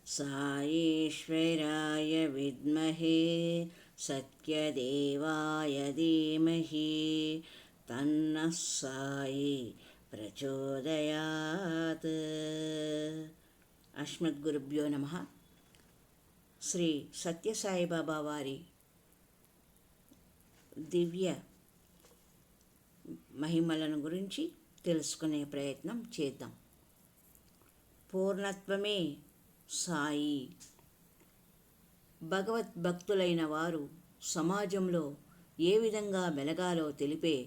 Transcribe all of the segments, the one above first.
సాయేశ్వరాయ విద్మహే సత్యదేవాయ ధీమహి తన్నః సాయి ప్రచోదయాత్. అస్మద్గురుభ్యో నమః. శ్రీ సత్యసాయిబాబా వారి దివ్య మహిమలను గురించి తెలుసుకునే ప్రయత్నం చేద్దాం. పూర్ణత్వమే సాయి. భగవద్భక్తులైన వారు సమాజంలో ఏ విధంగా మెలగాలో తెలిపే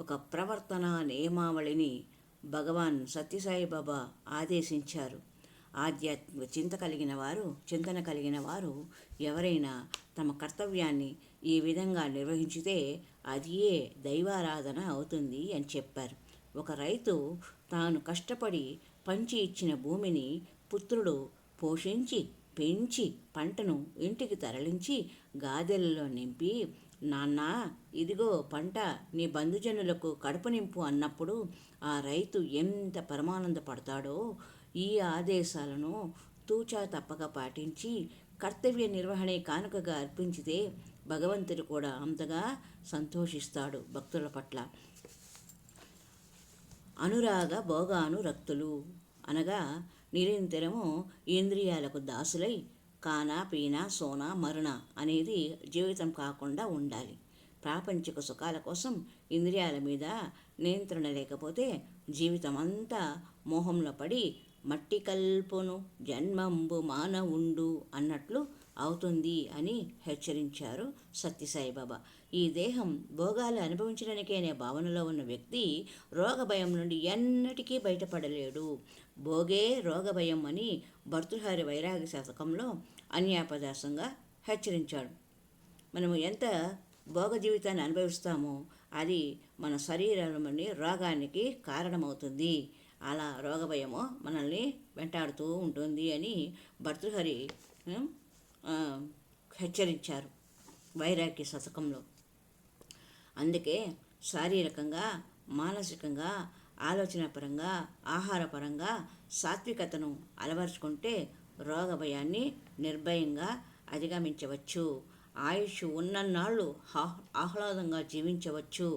ఒక ప్రవర్తన నియమావళిని భగవాన్ సత్యసాయిబాబా ఆదేశించారు. ఆధ్యాత్మిక చింతన కలిగిన వారు ఎవరైనా తమ కర్తవ్యాన్ని ఈ విధంగా నిర్వహించితే అదియే దైవారాధన అవుతుంది అని చెప్పారు. ఒక రైతు తాను కష్టపడి పంచి ఇచ్చిన భూమిని పుత్రుడు పోషించి పెంచి పంటను ఇంటికి తరలించి గాదెలలో నింపి, నాన్న ఇదిగో పంట, నీ బంధుజనులకు కడుపు నింపు అన్నప్పుడు ఆ రైతు ఎంత పరమానందపడతాడో. ఈ ఆదేశాలను తూచా తప్పక పాటించి కర్తవ్య నిర్వహణే కానుకగా అర్పించితే భగవంతుడు కూడా అంతగా సంతోషిస్తాడు భక్తుల పట్ల. అనురాగ భోగానురక్తులు అనగా నిరంతరము ఇంద్రియాలకు దాసులై కానా పీనా సోనా మరుణ అనేది జీవితం కాకుండా ఉండాలి. ప్రాపంచిక సుఖాల కోసం ఇంద్రియాల మీద నియంత్రణ లేకపోతే జీవితం అంతా మోహంలో పడి మట్టి కల్పును జన్మంబు మానవుండు అన్నట్లు అవుతుంది అని హెచ్చరించారు సత్యసాయిబాబా. ఈ దేహం భోగాలు అనుభవించడానికే అనే భావనలో ఉన్న వ్యక్తి రోగ భయం నుండి ఎన్నటికీ బయటపడలేడు. భోగే రోగ భయం అని భర్తృహరి వైరాగ్య శతకంలో అన్యాపదాసంగా హెచ్చరించాడు. మనము ఎంత భోగ జీవితాన్ని అనుభవిస్తామో అది మన శరీరంలోని రోగానికి కారణమవుతుంది. అలా రోగభయము మనల్ని వెంటాడుతూ ఉంటుంది అని భర్తృహరి హెచ్చరించారు వైరాగ్య శతకంలో. అందుకే శారీరకంగా, మానసికంగా, ఆలోచనాపరంగా, ఆహారపరంగా సాత్వికతను అలవరుచుకుంటే రోగ భయాన్ని నిర్భయంగా అధిగమించవచ్చు. ఆయుష్ ఉన్నన్నాళ్ళు ఆహ్లాదంగా జీవించవచ్చు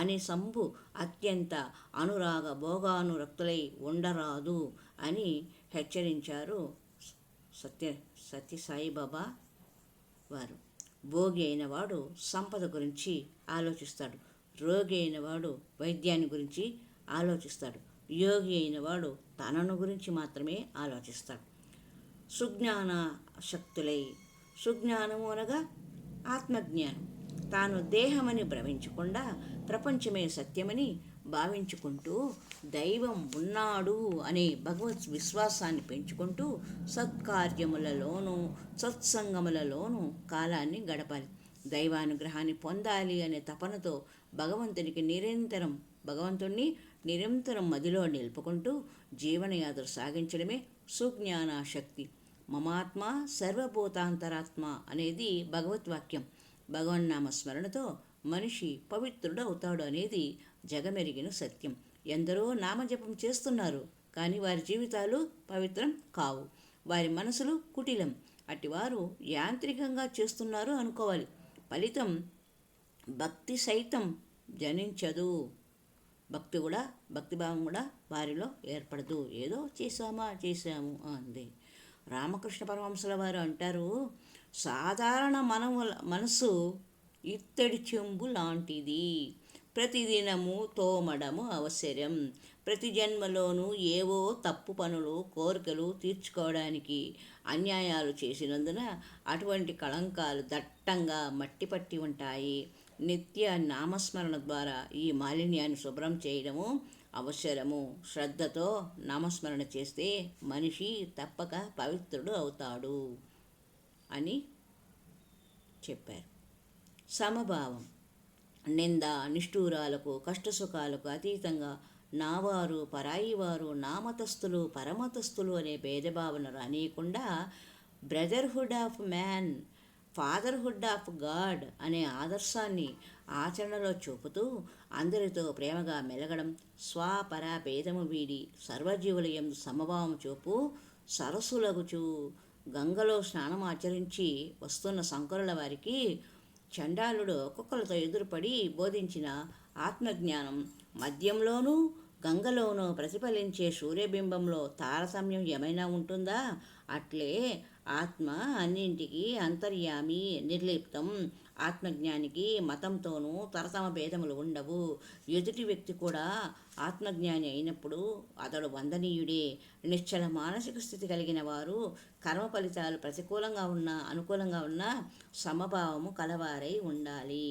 అని సంబు అత్యంత అనురాగ భోగానురక్తులై ఉండరాదు అని హెచ్చరించారు సత్యసాయిబాబా వారు. భోగి అయినవాడు సంపద గురించి ఆలోచిస్తాడు, రోగి అయినవాడు వైద్యాన్ని గురించి ఆలోచిస్తాడు, యోగి అయినవాడు తనను గురించి మాత్రమే ఆలోచిస్తాడు. సుజ్ఞాన శక్తులై, సుజ్ఞానము అనగా ఆత్మజ్ఞానం. తాను దేహమని భ్రమించకుండా ప్రపంచమే సత్యమని భావించుకుంటూ దైవం ఉన్నాడు అనే భగవత్ విశ్వాసాన్ని పెంచుకుంటూ సత్కార్యములలోనూ సత్సంగములలోనూ కాలాన్ని గడపాలి. దైవానుగ్రహాన్ని పొందాలి అనే తపనతో భగవంతుణ్ణి నిరంతరం మదిలో నిలుపుకుంటూ జీవనయాత్ర సాగించడమే సుజ్ఞానాశక్తి. మమాత్మ సర్వభూతాంతరాత్మ అనేది భగవద్వాక్యం. భగవన్నామ స్మరణతో మనిషి పవిత్రుడు అవుతాడు అనేది జగమెరిగిన సత్యం. ఎందరో నామజపం చేస్తున్నారు, కానీ వారి జీవితాలు పవిత్రం కావు. వారి మనసులు కుటిలం. అటివారు యాంత్రికంగా చేస్తున్నారు అనుకోవాలి. ఫలితం భక్తి సైతం జనించదు. భక్తిభావం కూడా వారిలో ఏర్పడదు. ఏదో చేశాము అంది. రామకృష్ణ పరమహంసుల వారు అంటారు, సాధారణ మనసు ఇత్తడి చెంబు లాంటిది. ప్రతిదినము తోమడము అవసరం. ప్రతి జన్మలోనూ ఏవో తప్పు పనులు, కోరికలు తీర్చుకోవడానికి అన్యాయాలు చేసినందున అటువంటి కళంకాలు దట్టంగా మట్టిపట్టి ఉంటాయి. నిత్య నామస్మరణ ద్వారా ఈ మాలిన్యాన్ని శుభ్రం చేయడము అవసరము. శ్రద్ధతో నామస్మరణ చేస్తే మనిషి తప్పక పవిత్రుడు అవుతాడు అని చెప్పారు. సమభావం. నింద నిష్ఠూరాలకు, కష్టసుఖాలకు అతీతంగా నావారు పరాయివారు, నామతస్థులు పరమతస్థులు అనే భేదభావన రానియకుండా brotherhood of man, fatherhood of God అనే ఆదర్శాన్ని ఆచరణలో చూపుతూ అందరితో ప్రేమగా మెలగడం, స్వపర భేదము వీడి సర్వజీవుల యందు సమభావం చూపు సరస్సులగుచు గంగలో స్నానం ఆచరించి వస్తున్న శంకరుల వారికి చండాలుడు కుక్కలతో ఎదురుపడి బోధించిన ఆత్మజ్ఞానం మద్యంలోనూ గంగలోనూ ప్రతిఫలించే సూర్యబింబంలో తారతమ్యం ఏమైనా ఉంటుందా? అట్లే ఆత్మ అన్నింటికీ అంతర్యామి, నిర్లిప్తం. ఆత్మజ్ఞానికి మతంతోనూ తరతమ భేదములు ఉండవు. ఎదుటి వ్యక్తి కూడా ఆత్మజ్ఞాని అయినప్పుడు అతడు వందనీయుడే. నిశ్చల మానసిక స్థితి కలిగిన వారు కర్మ ఫలితాలు ప్రతికూలంగా ఉన్నా అనుకూలంగా ఉన్నా సమభావము కలవారై ఉండాలి.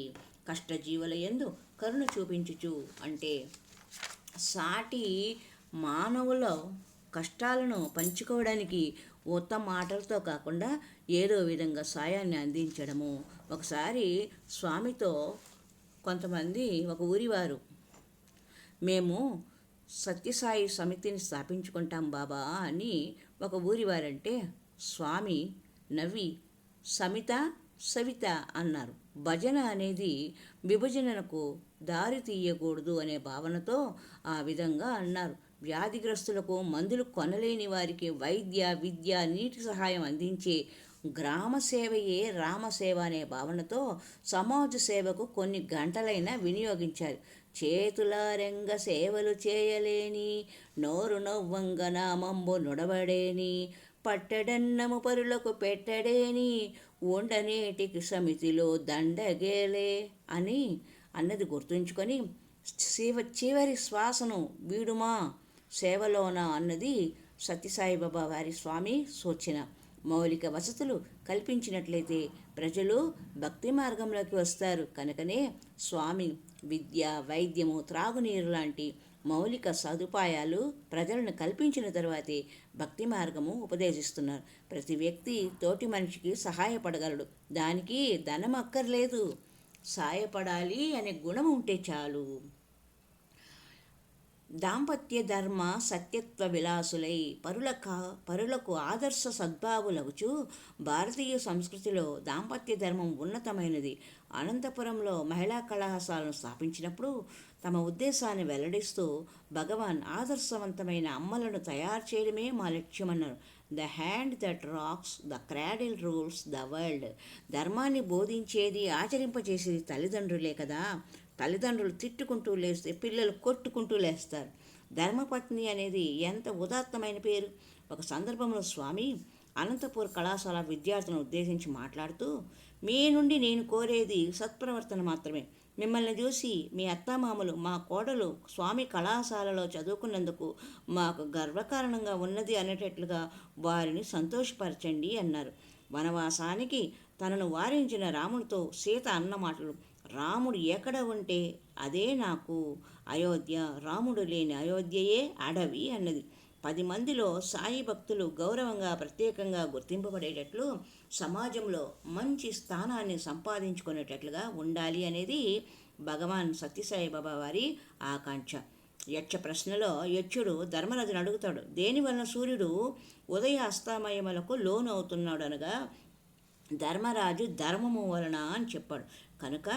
కష్టజీవుల యందు కరుణ చూపించుచు అంటే సాటి మానవుల కష్టాలను పంచుకోవడానికి ఉత్తమ మాటలతో కాకుండా ఏదో విధంగా సాయాన్ని అందించడము. ఒకసారి స్వామితో కొంతమంది ఒక ఊరివారు, మేము సత్యసాయి సమితిని స్థాపించుకుంటాం బాబా అని ఒక ఊరివారంటే స్వామి నవ్వి సమిత సవిత అన్నారు. భజన అనేది విభజనకు దారి తీయకూడదు అనే భావనతో ఆ విధంగా అన్నారు. వ్యాధిగ్రస్తులకు మందులు కొనలేని వారికి వైద్య విద్య నీటి సహాయం అందించే గ్రామ సేవయే రామసేవ అనే భావనతో సమాజ సేవకు కొన్ని గంటలైనా వినియోగించారు. చేతులారెంగ సేవలు చేయలేని, నోరు నవ్వంగ నామంబు నుడబడేని, పట్టెడన్నము పరులకు పెట్టడేని, ఉండనేటికి సమితిలో దండగేలే అని అన్నది గుర్తుంచుకొని చివరి శ్వాసను వీడుమా సేవలోన అన్నది సత్యసాయిబాబా వారి స్వామి సూచన. మౌలిక వసతులు కల్పించినట్లయితే ప్రజలు భక్తి మార్గంలోకి వస్తారు. కనుకనే స్వామి విద్య, వైద్యము, త్రాగునీరు లాంటి మౌలిక సదుపాయాలు ప్రజలను కల్పించిన తర్వాతే భక్తి మార్గము ఉపదేశిస్తున్నారు. ప్రతి వ్యక్తి తోటి మనిషికి సహాయపడగలడు. దానికి ధనం అక్కర్లేదు. సాయపడాలి అనే గుణం ఉంటే చాలు. దాంపత్య ధర్మ సత్యత్వ విలాసులై పరులకు ఆదర్శ సద్భావులగుచు భారతీయ సంస్కృతిలో దాంపత్య ధర్మం ఉన్నతమైనది. అనంతపురంలో మహిళా కళాశాలను స్థాపించినప్పుడు తమ ఉద్దేశాన్ని వెల్లడిస్తూ భగవాన్ ఆదర్శవంతమైన అమ్మలను తయారు చేయడమే మా లక్ష్యమన్నారు. The hand that rocks the cradle rules the world. ధర్మాన్ని బోధించేది, ఆచరింపచేసేది తల్లిదండ్రులే కదా. తల్లిదండ్రులు తిట్టుకుంటూ లేస్తే పిల్లలు కొట్టుకుంటూ లేస్తారు. ధర్మపత్ని అనేది ఎంత ఉదాత్తమైన పేరు. ఒక సందర్భంలో స్వామి అనంతపూర్ కళాశాల విద్యార్థులను ఉద్దేశించి మాట్లాడుతూ, మీ నుండి నేను కోరేది సత్ప్రవర్తన మాత్రమే. మిమ్మల్ని చూసి మీ అత్తామామలు మా కోడలు స్వామి కళాశాలలో చదువుకున్నందుకు మాకు గర్వకారణంగా ఉన్నది అనేటట్లుగా వారిని సంతోషపరచండి అన్నారు. వనవాసానికి తనను వారించిన రాముడితో సీత అన్న మాటలు, రాముడు ఎక్కడ ఉంటే అదే నాకు అయోధ్య, రాముడు లేని అయోధ్యయే అడవి అన్నది. 10 మందిలో సాయి భక్తులు గౌరవంగా ప్రత్యేకంగా గుర్తింపబడేటట్లు సమాజంలో మంచి స్థానాన్ని సంపాదించుకునేటట్లుగా ఉండాలి అనేది భగవాన్ సత్యసాయి బాబా వారి ఆకాంక్ష. యక్ష ప్రశ్నలో యక్షుడు ధర్మరాజును అడుగుతాడు, దేనివలన సూర్యుడు ఉదయ అస్తమయములకు లోను అవుతున్నాడు అనగా ధర్మరాజు ధర్మము వలన అని చెప్పాడు. కనుక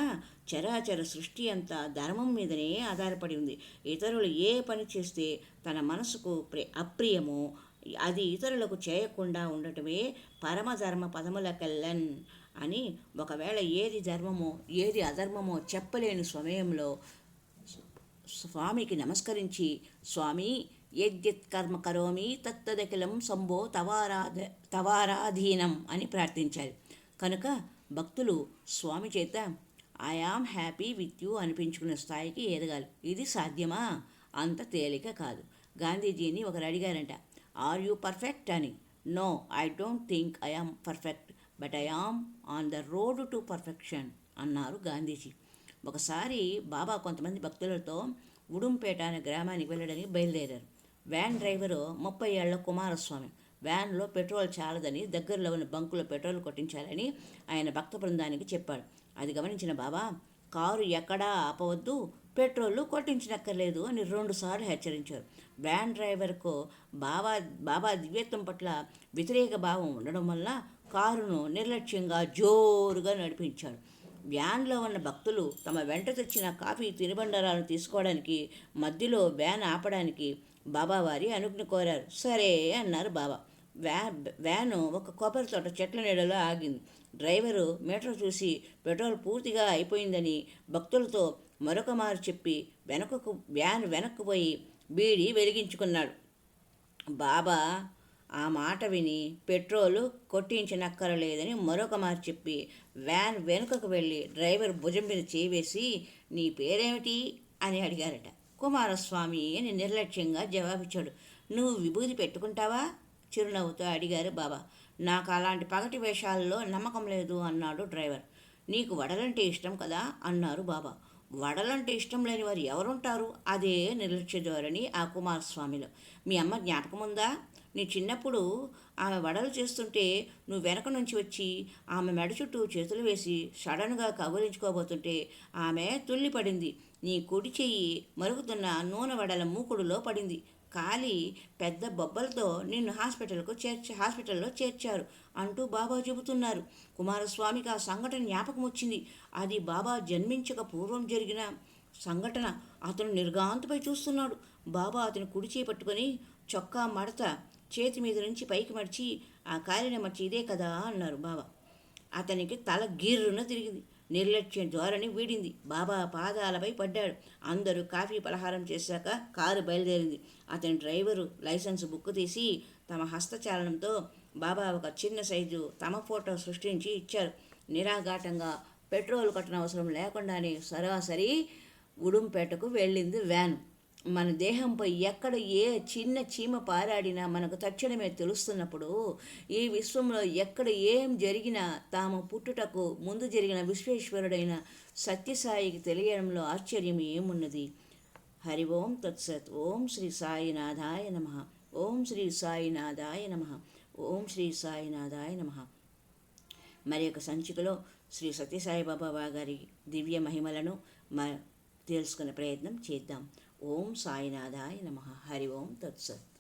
చరాచర సృష్టి అంతా ధర్మం మీదనే ఆధారపడి ఉంది. ఇతరులు ఏ పని చేస్తే తన మనసుకు అప్రియమో అది ఇతరులకు చేయకుండా ఉండటమే పరమధర్మ పదములకెల్లన్ అని. ఒకవేళ ఏది ధర్మమో ఏది అధర్మమో చెప్పలేని సమయంలో స్వామికి నమస్కరించి, స్వామి యద్యత్ కర్మ కరోమి తత్తదఖిలం శంభో తవారాధీనం అని ప్రార్థించాలి. కనుక భక్తులు స్వామి చేత I am happy with you అనిపించుకునే స్థాయికి ఎదగాలి. ఇది సాధ్యమా? అంత తేలిక కాదు. గాంధీజీని ఒకరు అడిగారంట, ఆర్ యూ పర్ఫెక్ట్ అని. No, I don't think I am perfect, but I am on the road to perfection అన్నారు గాంధీజీ. ఒకసారి బాబా కొంతమంది భక్తులతో ఉడుంపేట అనే గ్రామానికి వెళ్ళడానికి బయలుదేరారు. వ్యాన్ డ్రైవరు 30 ఏళ్ల కుమారస్వామి. వ్యాన్లో పెట్రోల్ చాలదని దగ్గరలో ఉన్న బంకులో పెట్రోల్ కొట్టించాలని ఆయన భక్త బృందానికి చెప్పాడు. అది గమనించిన బాబా, కారు ఎక్కడా ఆపవద్దు, పెట్రోల్ కొట్టించనక్కర్లేదు అని 2 సార్లు హెచ్చరించారు. వ్యాన్ డ్రైవర్కు బాబా దివ్యత్వం పట్ల వ్యతిరేక భావం ఉండడం వల్ల కారును నిర్లక్ష్యంగా జోరుగా నడిపించాడు. వ్యాన్లో ఉన్న భక్తులు తమ వెంట తెచ్చిన కాఫీ తినుబండారాలను తీసుకోవడానికి మధ్యలో వ్యాన్ ఆపడానికి బాబావారి అనుజ్ఞ కోరారు. సరే అన్నారు బాబా. వ్యాను ఒక కొబ్బరి తోట చెట్ల నీడలో ఆగింది. డ్రైవరు మీటర్ చూసి పెట్రోల్ పూర్తిగా అయిపోయిందని భక్తులతో మరొక మారు చెప్పి వ్యాన్ వెనక్కు పోయి బీడీ వెలిగించుకున్నాడు. బాబా ఆ మాట విని పెట్రోలు కొట్టించనక్కరలేదని మరొక మాట చెప్పి వ్యాన్ వెనుకకు వెళ్ళి డ్రైవర్ భుజం మీద చేవేసి, నీ పేరేమిటి అని అడిగారట. కుమారస్వామి అని నిర్లక్ష్యంగా జవాబిచ్చాడు. నువ్వు విభూతి పెట్టుకుంటావా? చిరునవ్వుతో అడిగారు బాబా. నాకు అలాంటి పగటి వేషాల్లో నమ్మకం లేదు అన్నాడు డ్రైవర్. నీకు వడలంటే ఇష్టం కదా అన్నారు బాబా. వడలంటే ఇష్టం లేని వారు ఎవరుంటారు? అదే నిర్లక్ష్య ధోరణి ఆ కుమారస్వామిలో. మీ అమ్మ జ్ఞాపకం ఉందా? నీ చిన్నప్పుడు ఆమె వడలు చేస్తుంటే నువ్వు వెనక నుంచి వచ్చి ఆమె మెడ చుట్టూ చేతులు వేసి సడన్గా కబులించుకోబోతుంటే ఆమె తుల్లిపడింది. నీ కుడి చెయ్యి మరుగుతున్న నూనె వడల మూకుడులో పడింది. కాలి పెద్ద బొబ్బలతో నిన్ను హాస్పిటల్లో చేర్చారు అంటూ బాబా చెబుతున్నారు. కుమారస్వామికి ఆ సంఘటన జ్ఞాపకం వచ్చింది. అది బాబా జన్మించక పూర్వం జరిగిన సంఘటన. అతను నిర్ఘాంతపై చూస్తున్నాడు. బాబా అతని కుడి చేయి పట్టుకొని చొక్కా మడత చేతి మీద నుంచి పైకి మడిచి, ఆ కాలిన మర్చి ఇదే కదా అన్నారు బాబా. అతనికి తల గిర్రున తిరిగింది. నిర్లక్ష్యం ధోరణి వీడింది. బాబా పాదాలపై పడ్డాడు. అందరూ కాఫీ పలహారం చేశాక కారు బయలుదేరింది. అతని డ్రైవరు లైసెన్స్ బుక్ తీసి తమ హస్తచాలనంతో బాబా ఒక చిన్న సైజు తమ ఫోటో సృష్టించి ఇచ్చారు. నిరాఘాటంగా పెట్రోల్ కట్టనవసరం లేకుండానే సరాసరి ఉడుంపేటకు వెళ్ళింది వ్యాన్. మన దేహంపై ఎక్కడ ఏ చిన్న చీమ పారాడినా మనకు తక్షణమే తెలుస్తున్నప్పుడు ఈ విశ్వంలో ఎక్కడ ఏం జరిగినా తాము పుట్టుటకు ముందు జరిగిన విశ్వేశ్వరుడైన సత్యసాయికి తెలియడంలో ఆశ్చర్యం ఏమున్నది? హరి ఓం తత్సత్. ఓం శ్రీ సాయినాథాయ నమః. ఓం శ్రీ సాయినాథాయ నమః. ఓం శ్రీ సాయినాథాయ నమః. మరి ఒక సంచికలో శ్రీ సత్యసాయిబాబా గారి దివ్య మహిమలను తెలుసుకునే ప్రయత్నం చేద్దాం. ఓం సాయినాథాయ నమః. హరి ఓం తత్సత్.